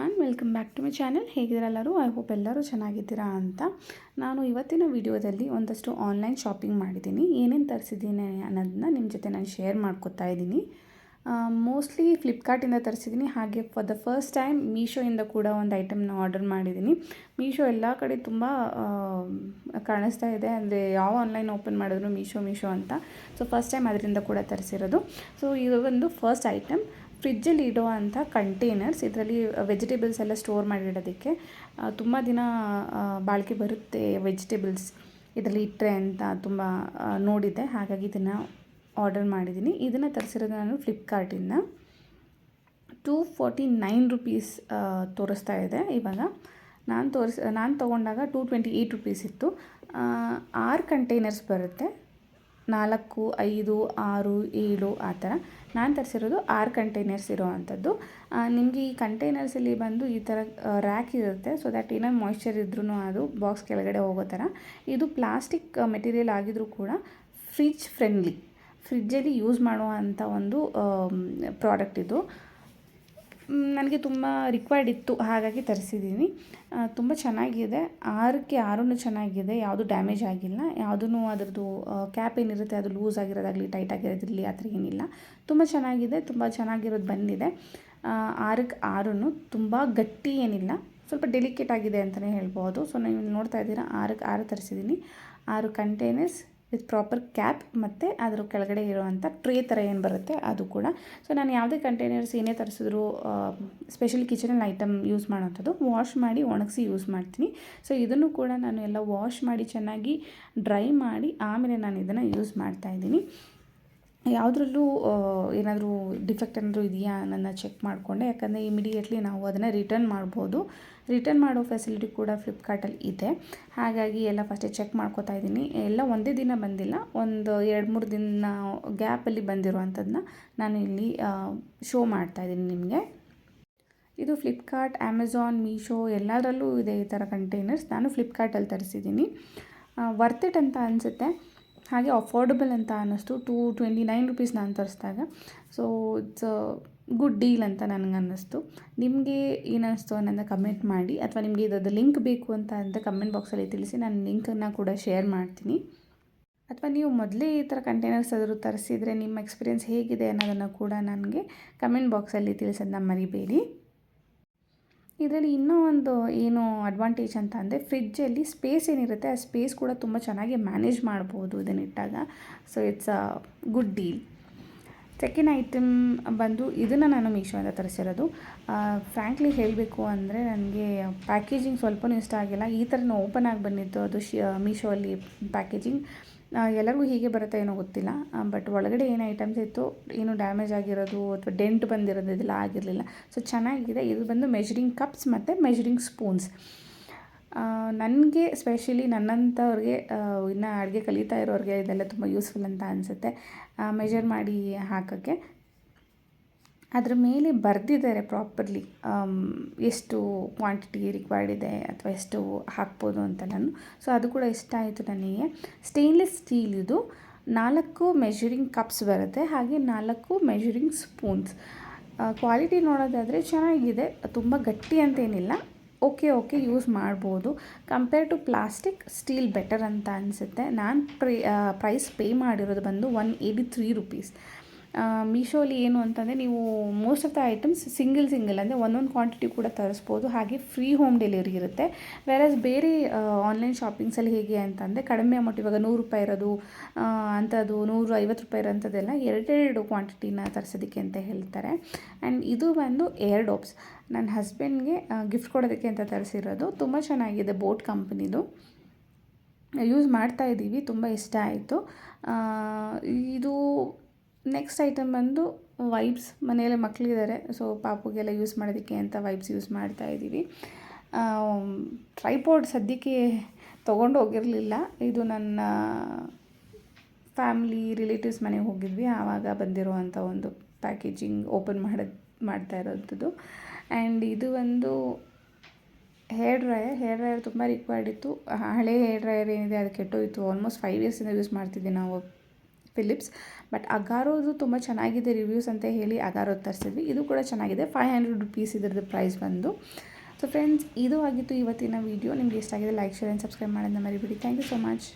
Everyone, welcome back to my channel. ಹೇಗಿದ್ದೀರಾ ಎಲ್ಲರೂ? I hope ಎಲ್ಲರೂ ಚೆನ್ನಾಗಿದ್ದೀರಾ ಅಂತ. ನಾನು ಇವತ್ತಿನ ವಿಡಿಯೋದಲ್ಲಿ ಒಂದಷ್ಟು ಆನ್ಲೈನ್ ಶಾಪಿಂಗ್ ಮಾಡಿದ್ದೀನಿ. ಏನೇನು ತರಿಸಿದ್ದೀನಿ ಅನ್ನೋದನ್ನ ನಿಮ್ಮ ಜೊತೆ ನಾನು ಶೇರ್ ಮಾಡ್ಕೊತಾ ಇದ್ದೀನಿ. ಮೋಸ್ಟ್ಲಿ ಫ್ಲಿಪ್ಕಾರ್ಟಿಂದ ತರಿಸಿದ್ದೀನಿ, ಹಾಗೆ ಫಾರ್ ದ ಫಸ್ಟ್ ಟೈಮ್ ಮೀಶೋಯಿಂದ ಕೂಡ ಒಂದು ಐಟಮ್ನ ಆರ್ಡರ್ ಮಾಡಿದ್ದೀನಿ. ಮೀಶೋ ಎಲ್ಲ ಕಡೆ ತುಂಬ ಕಾಣಿಸ್ತಾ ಇದೆ, ಅಂದರೆ ಯಾವ ಆನ್ಲೈನ್ ಓಪನ್ ಮಾಡಿದ್ರು ಮೀಶೋ ಅಂತ. ಸೊ ಫಸ್ಟ್ ಟೈಮ್ ಅದರಿಂದ ಕೂಡ ತರಿಸಿರೋದು. ಸೊ ಇದು ಒಂದು ಫಸ್ಟ್ ಐಟಮ್, ಫ್ರಿಜ್ಜಲ್ಲಿ ಇಡೋ ಅಂಥ ಕಂಟೈನರ್ಸ್. ಇದರಲ್ಲಿ ವೆಜಿಟೇಬಲ್ಸ್ ಎಲ್ಲ ಸ್ಟೋರ್ ಮಾಡಿಡೋದಕ್ಕೆ ತುಂಬ ದಿನ ಬಾಳಿಕೆ ಬರುತ್ತೆ ವೆಜಿಟೇಬಲ್ಸ್ ಇದರಲ್ಲಿ ಇಟ್ಟರೆ ಅಂತ ತುಂಬ ನೋಡಿದ್ದೆ, ಹಾಗಾಗಿ ಇದನ್ನು ಆರ್ಡರ್ ಮಾಡಿದ್ದೀನಿ. ಇದನ್ನು ತರಿಸಿರೋದು ನಾನು ಫ್ಲಿಪ್ಕಾರ್ಟಿಂದ. 249 ರುಪೀಸ್ ತೋರಿಸ್ತಾ ಇದೆ ಇವಾಗ. ನಾನು ತೊಗೊಂಡಾಗ 228 ರುಪೀಸ್ ಇತ್ತು. 6 ಕಂಟೈನರ್ಸ್ ಬರುತ್ತೆ, 4, 5, 6, 7 ಆ ಥರ. ನಾನು ತರಿಸಿರೋದು 6 ಕಂಟೈನರ್ಸ್ ಇರೋ ಅಂಥದ್ದು. ನಿಮಗೆ ಈ ಕಂಟೈನರ್ಸಲ್ಲಿ ಬಂದು ಈ ಥರ ರ್ಯಾಕ್ ಇರುತ್ತೆ, ಸೊ ದ್ಯಾಟ್ ಏನೋ ಮಾಯ್ಶ್ಚರ್ ಇದ್ರೂ ಅದು ಬಾಕ್ಸ್ ಕೆಳಗಡೆ ಹೋಗೋ ಥರ. ಇದು ಪ್ಲಾಸ್ಟಿಕ್ ಮೆಟೀರಿಯಲ್ ಆಗಿದ್ರೂ ಕೂಡ ಫ್ರಿಜ್ಜಲ್ಲಿ ಯೂಸ್ ಮಾಡುವಂಥ ಒಂದು ಪ್ರಾಡಕ್ಟ್ ಇದು. ನನಗೆ ತುಂಬ ರಿಕ್ವೈರ್ಡ್ ಇತ್ತು, ಹಾಗಾಗಿ ತರಿಸಿದ್ದೀನಿ. ತುಂಬ ಚೆನ್ನಾಗಿದೆ, 6ಕ್ಕೆ 6 ಚೆನ್ನಾಗಿದೆ, ಯಾವುದು ಡ್ಯಾಮೇಜ್ ಆಗಿಲ್ಲ. ಯಾವುದೂ ಅದರದ್ದು ಕ್ಯಾಪ್ ಏನಿರುತ್ತೆ ಅದು ಲೂಸ್ ಆಗಿರೋದಾಗಲಿ ಟೈಟ್ ಆಗಿರೋದಿರಲಿ ಆ ಥರ ಏನಿಲ್ಲ. ತುಂಬ ಚೆನ್ನಾಗಿದೆ, ತುಂಬ ಚೆನ್ನಾಗಿರೋದು ಬಂದಿದೆ. 6ಕ್ಕೆ 6 ತುಂಬ ಗಟ್ಟಿ ಏನಿಲ್ಲ, ಸ್ವಲ್ಪ ಡೆಲಿಕೇಟ್ ಆಗಿದೆ ಅಂತಲೇ ಹೇಳ್ಬೋದು. ಸೊ ನೀವು ನೋಡ್ತಾ ಇದ್ದೀರಾ, 6ಕ್ಕೆ 6 ತರಿಸಿದ್ದೀನಿ. 6 ಕಂಟೈನರ್ಸ್ ವಿತ್ ಪ್ರಾಪರ್ ಕ್ಯಾಪ್ ಮತ್ತು ಅದರ ಕೆಳಗಡೆ ಇರುವಂಥ ಟ್ರೇ ಥರ ಏನು ಬರುತ್ತೆ ಅದು ಕೂಡ. ಸೊ ನಾನು ಯಾವುದೇ ಕಂಟೈನರ್ಸ್ ಏನೇ ತರಿಸಿದ್ರು, ಸ್ಪೆಷಲಿ ಕಿಚನಲ್ಲಿ ಐಟಮ್ ಯೂಸ್ ಮಾಡೋವಂಥದ್ದು, ವಾಶ್ ಮಾಡಿ ಒಣಗಿಸಿ ಯೂಸ್ ಮಾಡ್ತೀನಿ. ಸೊ ಇದನ್ನು ಕೂಡ ನಾನು ಎಲ್ಲ ವಾಶ್ ಮಾಡಿ ಚೆನ್ನಾಗಿ ಡ್ರೈ ಮಾಡಿ ಆಮೇಲೆ ನಾನು ಇದನ್ನು ಯೂಸ್ ಮಾಡ್ತಾಯಿದ್ದೀನಿ. ಯಾವುದ್ರಲ್ಲೂ ಏನಾದರೂ ಡಿಫೆಕ್ಟ್ ಏನಾದರೂ ಇದೆಯಾ ನನ್ನ ಚೆಕ್ ಮಾಡಿಕೊಂಡೆ, ಯಾಕಂದರೆ ಇಮಿಡಿಯೇಟ್ಲಿ ನಾವು ಅದನ್ನು ರಿಟರ್ನ್ ಮಾಡ್ಬೋದು. ರಿಟರ್ನ್ ಮಾಡೋ ಫೆಸಿಲಿಟಿ ಕೂಡ ಫ್ಲಿಪ್ಕಾರ್ಟಲ್ಲಿ ಇದೆ, ಹಾಗಾಗಿ ಎಲ್ಲ ಫಸ್ಟೇ ಚೆಕ್ ಮಾಡ್ಕೋತಾ ಇದ್ದೀನಿ. ಎಲ್ಲ ಒಂದೇ ದಿನ ಬಂದಿಲ್ಲ, ಒಂದು 2-3 ದಿನ ಗ್ಯಾಪಲ್ಲಿ ಬಂದಿರುವಂಥದ್ದನ್ನ ನಾನು ಇಲ್ಲಿ ಶೋ ಮಾಡ್ತಾಯಿದ್ದೀನಿ ನಿಮಗೆ. ಇದು ಫ್ಲಿಪ್ಕಾರ್ಟ್, ಅಮೆಝಾನ್, ಮೀಶೋ ಎಲ್ಲದರಲ್ಲೂ ಇದೆ ಈ ಥರ ಕಂಟೈನರ್ಸ್. ನಾನು ಫ್ಲಿಪ್ಕಾರ್ಟಲ್ಲಿ ತರಿಸಿದ್ದೀನಿ. ವರ್ತ್ ಇಟ್ ಅಂತ ಅನಿಸುತ್ತೆ, ಹಾಗೆ ಅಫೋರ್ಡಬಲ್ ಅಂತ ಅನ್ನಿಸ್ತು. 229 ರುಪೀಸ್ ನಾನು ತರಿಸಿದಾಗ. ಸೊ ಇಟ್ಸ್ ಗುಡ್ ಡೀಲ್ ಅಂತ ನನಗೆ ಅನ್ನಿಸ್ತು. ನಿಮಗೆ ಏನಿಸ್ತು ಅನ್ನೋದನ್ನ ಕಮೆಂಟ್ ಮಾಡಿ, ಅಥವಾ ನಿಮಗೆ ಇದ್ರದ್ದು ಲಿಂಕ್ ಬೇಕು ಅಂತ ಕಮೆಂಟ್ ಬಾಕ್ಸಲ್ಲಿ ತಿಳಿಸಿ, ನಾನು ಲಿಂಕನ್ನು ಕೂಡ ಶೇರ್ ಮಾಡ್ತೀನಿ. ಅಥವಾ ನೀವು ಮೊದಲೇ ಈ ಥರ ಕಂಟೈನರ್ಸ್ ಆದರೂ ತರಿಸಿದರೆ ನಿಮ್ಮ ಎಕ್ಸ್ಪೀರಿಯೆನ್ಸ್ ಹೇಗಿದೆ ಅನ್ನೋದನ್ನು ಕೂಡ ನನಗೆ ಕಮೆಂಟ್ ಬಾಕ್ಸಲ್ಲಿ ತಿಳಿಸೋದನ್ನ ಮರಿಬೇಡಿ. ಇದರಲ್ಲಿ ಇನ್ನೂ ಒಂದು ಏನು ಅಡ್ವಾಂಟೇಜ್ ಅಂತ ಅಂದರೆ, ಫ್ರಿಜ್ಜಲ್ಲಿ ಸ್ಪೇಸ್ ಏನಿರುತ್ತೆ ಆ ಸ್ಪೇಸ್ ಕೂಡ ತುಂಬ ಚೆನ್ನಾಗಿ ಮ್ಯಾನೇಜ್ ಮಾಡ್ಬೋದು ಇದನ್ನಿಟ್ಟಾಗ. So it's a good deal. Second item ಬಂದು ಇದನ್ನು ನಾನು ಮೀಶೋಯಿಂದ ತರಿಸಿರೋದು. ಫ್ರ್ಯಾಂಕ್ಲಿ ಹೇಳಬೇಕು ಅಂದರೆ ನನಗೆ ಪ್ಯಾಕೇಜಿಂಗ್ ಸ್ವಲ್ಪನೂ ಇಷ್ಟ ಆಗಿಲ್ಲ. ಈ ಥರನೂ ಓಪನ್ ಆಗಿ ಬಂದಿತ್ತು ಅದು ಮೀಶೋ ಅಲ್ಲಿ ಪ್ಯಾಕೇಜಿಂಗ್. ಎಲ್ಲರಿಗೂ ಹೀಗೆ ಬರುತ್ತೆ ಏನೋ ಗೊತ್ತಿಲ್ಲ, ಬಟ್ ಒಳಗಡೆ ಏನು ಐಟಮ್ಸ್ ಇತ್ತು, ಏನು ಡ್ಯಾಮೇಜ್ ಆಗಿರೋದು ಅಥವಾ ಡೆಂಟ್ ಬಂದಿರೋದು ಇದೆಲ್ಲ ಆಗಿರಲಿಲ್ಲ. ಸೊ ಚೆನ್ನಾಗಿದೆ. ಇದು ಬಂದು ಮೆಜರಿಂಗ್ ಕಪ್ಸ್ ಮತ್ತು ಮೆಜರಿಂಗ್ ಸ್ಪೂನ್ಸ್. ನನಗೆ ಸ್ಪೆಷಲಿ ನನ್ನಂಥವ್ರಿಗೆ, ಇನ್ನು ಅಡುಗೆ ಕಲಿತಾ ಇರೋರಿಗೆ ಇದೆಲ್ಲ ತುಂಬ ಯೂಸ್ಫುಲ್ ಅಂತ ಅನಿಸುತ್ತೆ. ಮೆಜರ್ ಮಾಡಿ ಹಾಕೋಕ್ಕೆ ಅದ್ರ ಮೇಲೆ ಬರೆದಿದ್ದಾರೆ ಪ್ರಾಪರ್ಲಿ ಎಷ್ಟು ಕ್ವಾಂಟಿಟಿ ರಿಕ್ವೈರ್ಡ್ ಇದೆ ಅಥವಾ ಎಷ್ಟು ಹಾಕ್ಬೋದು ಅಂತ ನಾನು. ಸೊ ಅದು ಕೂಡ ಇಷ್ಟ ಆಯಿತು ನನಗೆ. ಸ್ಟೇನ್ಲೆಸ್ ಸ್ಟೀಲ್ ಇದು. 4 ಮೆಜರಿಂಗ್ ಕಪ್ಸ್ ಬರುತ್ತೆ, ಹಾಗೆ 4 ಮೆಜರಿಂಗ್ ಸ್ಪೂನ್ಸ್. ಕ್ವಾಲಿಟಿ ನೋಡೋದಾದರೆ ಚೆನ್ನಾಗಿದೆ, ತುಂಬ ಗಟ್ಟಿ ಅಂತೇನಿಲ್ಲ, ಓಕೆ ಯೂಸ್ ಮಾಡ್ಬೋದು. Compare to plastic, steel better ಅಂತ ಅನಿಸುತ್ತೆ. ನಾನು ಪ್ರೈಸ್ ಪೇ ಮಾಡಿರೋದು ಬಂದು 183 ರುಪೀಸ್. ಮೀಶೋಲಿ ಏನು ಅಂತಂದರೆ, ನೀವು most of the items single ಅಂದರೆ ಒಂದೊಂದು ಕ್ವಾಂಟಿಟಿ ಕೂಡ ತರಿಸ್ಬೋದು, ಹಾಗೆ ಫ್ರೀ ಹೋಮ್ ಡೆಲಿವರಿ ಇರುತ್ತೆ. ವೆರಸ್ ಬೇರೆ ಆನ್ಲೈನ್ ಶಾಪಿಂಗ್ಸಲ್ಲಿ ಹೇಗೆ ಅಂತಂದರೆ, ಕಡಿಮೆ ಅಮೌಂಟ್, ಇವಾಗ 100 ರೂಪಾಯಿ ಇರೋದು ಅಂಥದ್ದು, 150 ರೂಪಾಯಿ ಇರೋಂಥದ್ದೆಲ್ಲ 2 ಕ್ವಾಂಟಿಟಿನ ತರಿಸೋದಕ್ಕೆ ಅಂತ ಹೇಳ್ತಾರೆ. ಆ್ಯಂಡ್ ಇದು ಬಂದು ಏರ್ಡೋಪ್ಸ್, ನನ್ನ ಹಸ್ಬೆಂಡ್ಗೆ ಗಿಫ್ಟ್ ಕೊಡೋದಕ್ಕೆ ಅಂತ ತರಿಸಿರೋದು. ತುಂಬ ಚೆನ್ನಾಗಿದೆ, ಬೋಟ್ ಕಂಪ್ನಿದು. ಯೂಸ್ ಮಾಡ್ತಾಯಿದ್ದೀವಿ, ತುಂಬ ಇಷ್ಟ ಆಯಿತು ಇದು. ನೆಕ್ಸ್ಟ್ ಐಟಮ್ ಬಂದು ವೈಪ್ಸ್. ಮನೆಯಲ್ಲೇ ಮಕ್ಕಳಿದ್ದಾರೆ, ಸೊ ಪಾಪುಗೆಲ್ಲ ಯೂಸ್ ಮಾಡೋದಕ್ಕೆ ಅಂತ ವೈಪ್ಸ್ ಯೂಸ್ ಮಾಡ್ತಾಯಿದ್ದೀವಿ. ಟ್ರೈಪಾಡ್ ಸದ್ಯಕ್ಕೆ ತೊಗೊಂಡು ಹೋಗಿರಲಿಲ್ಲ, ಇದು ನನ್ನ ಫ್ಯಾಮಿಲಿ ರಿಲೇಟಿವ್ಸ್ ಮನೆಗೆ ಹೋಗಿದ್ವಿ, ಆವಾಗ ಬಂದಿರುವಂಥ ಒಂದು ಪ್ಯಾಕೇಜಿಂಗ್ ಓಪನ್ ಮಾಡ್ತಾ ಇರೋಂಥದ್ದು. ಆ್ಯಂಡ್ ಇದು ಒಂದು ಹೇರ್ ಡ್ರೈಯರ್ ತುಂಬ ರಿಕ್ವೈರ್ಡ್ ಇತ್ತು. ಹಳೆ ಹೇರ್ ಡ್ರೈಯರ್ ಏನಿದೆ ಅದು ಕೆಟ್ಟೋಯಿತು. ಆಲ್ಮೋಸ್ಟ್ 5 ಇಯರ್ಸಿಂದ ಯೂಸ್ ಮಾಡ್ತಿದ್ದೆ ನಾವು ಫಿಲಿಪ್ಸ್. ಬಟ್ ಅಗಾರೋದು ತುಂಬ ಚೆನ್ನಾಗಿದೆ ರಿವ್ಯೂಸ್ ಅಂತ ಹೇಳಿ ಅಗಾರೋದು ತರಿಸಿದ್ವಿ. ಇದು ಕೂಡ ಚೆನ್ನಾಗಿದೆ. 500 ರುಪೀಸ್ ಇದ್ರದ್ದು ಪ್ರೈಸ್ ಬಂದು. ಸೊ ಫ್ರೆಂಡ್ಸ್, ಇದು ಆಗಿತ್ತು ಇವತ್ತಿನ ವೀಡಿಯೋ. ನಿಮ್ಗೆ ಇಷ್ಟ ಆಗಿದೆ ಲೈಕ್, ಶೇರ್ ಆ್ಯಂಡ್ ಸಬ್ಸ್ಕ್ರೈಬ್ ಮಾಡೋದನ್ನ ಮರಿಬೇಡಿ. Thank you so much.